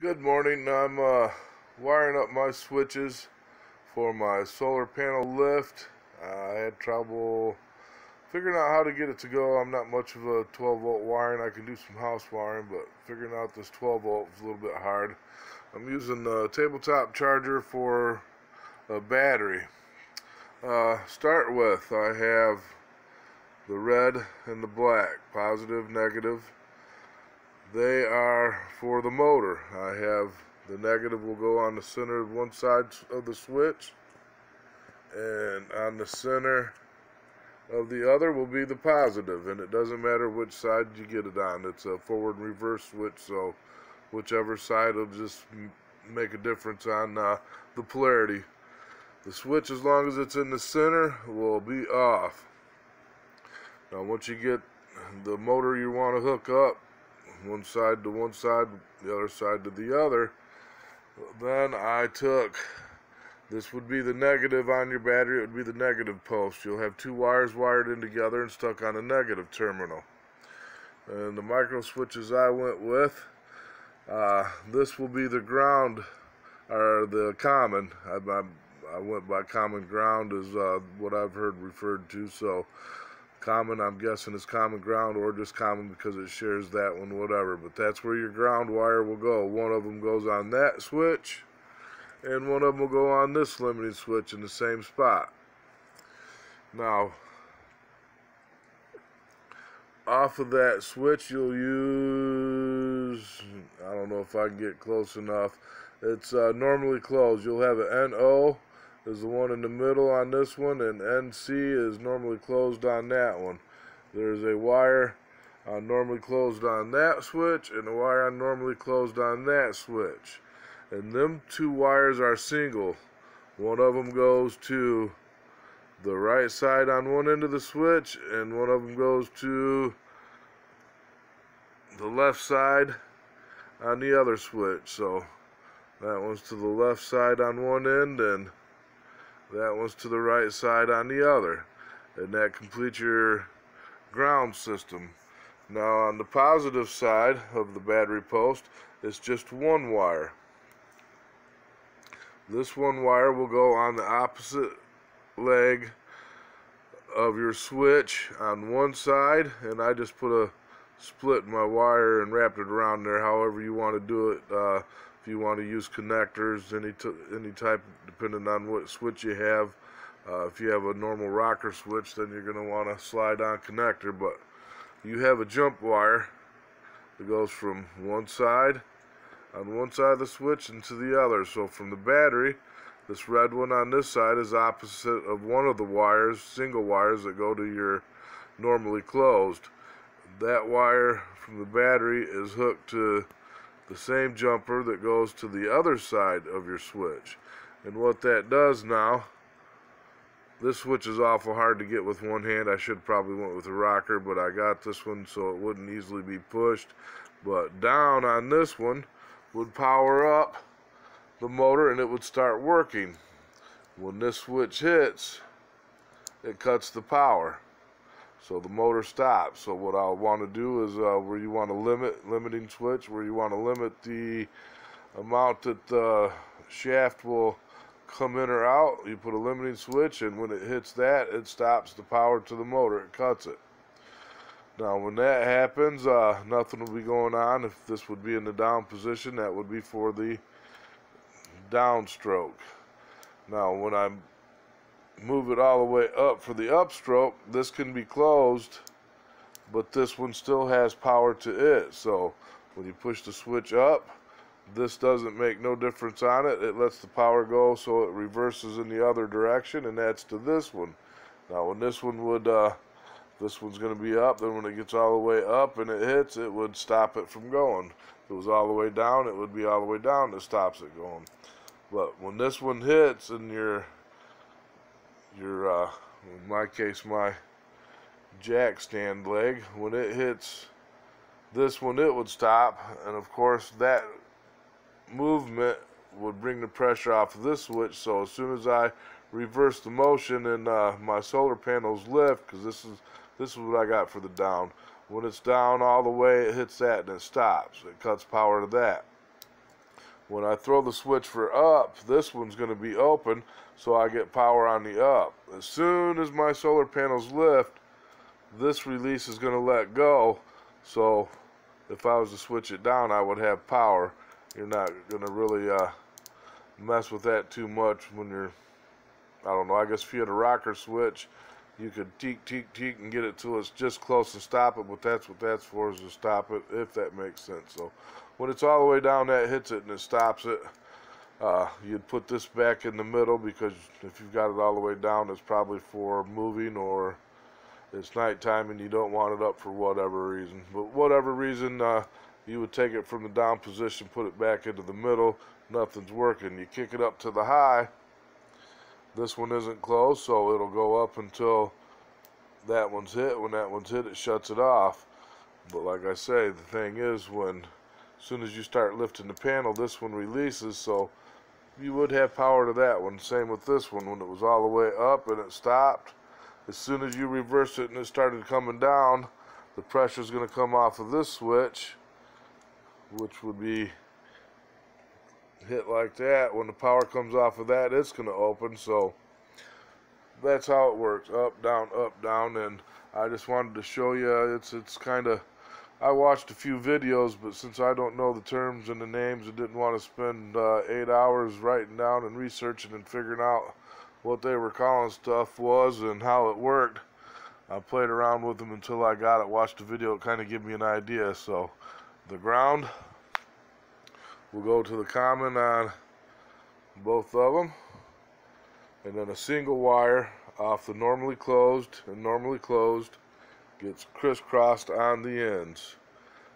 Good morning. I'm wiring up my switches for my solar panel lift. I had trouble figuring out how to get it to go. I'm not much of a 12 volt wiring. I can do some house wiring, but figuring out this 12 volt is a little bit hard. I'm using the tabletop charger for a battery. Start with, I have the red and the black, positive, negative. They are for the motor. I have the negative will go on the center of one side of the switch, and on the center of the other will be the positive, and it doesn't matter which side you get it on. It's a forward and reverse switch, so whichever side will just make a difference on the polarity. The switch, as long as it's in the center, will be off. Now once you get the motor you want to hook up, one side to one side, the other side to the other, then I took, this would be the negative on your battery, it would be the negative post. You'll have two wires wired in together and stuck on a negative terminal. And the micro switches I went with, this will be the ground, or the common. I went by common ground is what I've heard referred to, so common, I'm guessing, is common ground, or just common because it shares that one, whatever. But that's where your ground wire will go. One of them goes on that switch, and one of them will go on this limiting switch in the same spot. Now, off of that switch, you'll use, I don't know if I can get close enough. It's normally closed. You'll have an NO is the one in the middle on this one, and NC is normally closed on that one. There's a wire normally closed on that switch, and a wire normally closed on that switch. And them two wires are single. One of them goes to the right side on one end of the switch, and one of them goes to the left side on the other switch. So that one's to the left side on one end, and that one's to the right side on the other, and that completes your ground system. Now on the positive side of the battery post, it's just one wire. This one wire will go on the opposite leg of your switch on one side, and I just split my wire and wrapped it around there however you want to do it. If you want to use connectors, any type, depending on what switch you have. If you have a normal rocker switch, then you're going to want a slide-on connector. But you have a jump wire that goes from one side, on one side of the switch, and to the other. So from the battery, this red one on this side is opposite of one of the wires, single wires that go to your normally closed. That wire from the battery is hooked to the same jumper that goes to the other side of your switch. And what that does now, this switch is awful hard to get with one hand. I should probably went with a rocker, but I got this one so it wouldn't easily be pushed. But down on this one would power up the motor, and it would start working. When this switch hits, it cuts the power, so the motor stops. So what I'll want to do is where you want to limiting switch, where you want to limit the amount that the shaft will come in or out, you put a limiting switch, and when it hits that, it stops the power to the motor, it cuts it. Now when that happens, nothing will be going on. If this would be in the down position, that would be for the downstroke. Now when I move it all the way up for the upstroke, this can be closed, but this one still has power to it. So when you push the switch up, this doesn't make no difference on it. It lets the power go, so it reverses in the other direction, and that's to this one. Now when this one would this one's going to be up, then when it gets all the way up and it hits, it would stop it from going. If it was all the way down, it would be all the way down that stops it going. But when this one hits, and in my case, my jack stand leg, when it hits this one, it would stop, and of course that movement would bring the pressure off of this switch. So as soon as I reverse the motion and my solar panels lift, because this is what I got for the down, when it's down all the way, it hits that and it stops. It cuts power to that. When I throw the switch for up, this one's going to be open, so I get power on the up. As soon as my solar panels lift, this release is going to let go, so if I was to switch it down, I would have power. You're not going to really mess with that too much when you're, I don't know, I guess if you had a rocker switch, you could teak and get it till it's just close to stop it, but that's what that's for, is to stop it, if that makes sense. So when it's all the way down, that hits it and it stops it. You'd put this back in the middle, because if you've got it all the way down, it's probably for moving, or it's nighttime and you don't want it up for whatever reason. But whatever reason, you would take it from the down position, put it back into the middle, nothing's working. You kick it up to the high, this one isn't closed, so it'll go up until that one's hit. When that one's hit, it shuts it off. But like I say, the thing is, as soon as you start lifting the panel, this one releases, so you would have power to that one. Same with this one. When it was all the way up and it stopped, as soon as you reversed it and it started coming down, the pressure is going to come off of this switch, which would be hit like that. When the power comes off of that, it's going to open. So that's how it works, up, down, and I just wanted to show you. It's kind of, I watched a few videos, but since I don't know the terms and the names, I didn't want to spend 8 hours writing down and researching and figuring out what they were calling stuff was and how it worked. I played around with them until I got it, watched the video, it kind of gave me an idea. So the ground, we'll go to the common on both of them, and then a single wire off the normally closed and normally closed gets crisscrossed on the ends.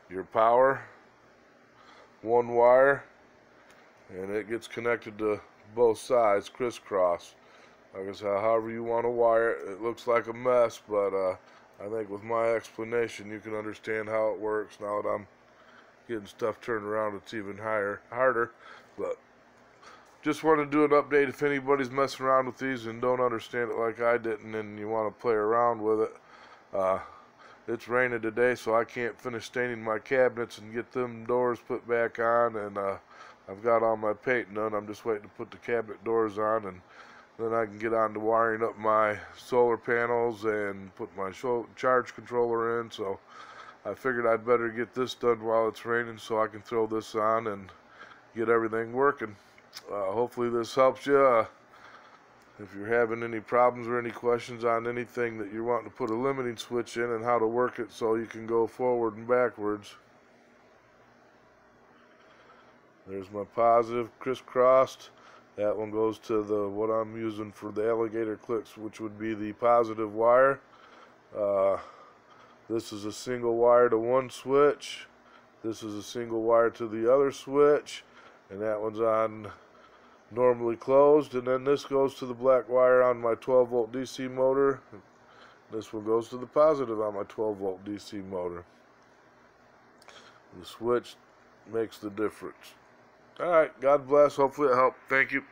Your power, one wire, and it gets connected to both sides, crisscross. Like I said, however you want to wire it. It looks like a mess, but I think with my explanation you can understand how it works. Now that I'm getting stuff turned around, it's even harder. But just want to do an update if anybody's messing around with these and don't understand it like I didn't, and you want to play around with it. It's raining today, so I can't finish staining my cabinets and get them doors put back on, and I've got all my painting done. I'm just waiting to put the cabinet doors on, and then I can get on to wiring up my solar panels and put my charge controller in. So I figured I'd better get this done while it's raining so I can throw this on and get everything working. Hopefully this helps you. If you're having any problems or any questions on anything that you're wanting to put a limiting switch in and how to work it so you can go forward and backwards. There's my positive crisscrossed. That one goes to the what I'm using for the alligator clips, which would be the positive wire. This is a single wire to one switch. This is a single wire to the other switch, and that one's on normally closed. And then this goes to the black wire on my 12 volt DC motor. This one goes to the positive on my 12 volt DC motor. The switch makes the difference. Alright, God bless. Hopefully it helped. Thank you.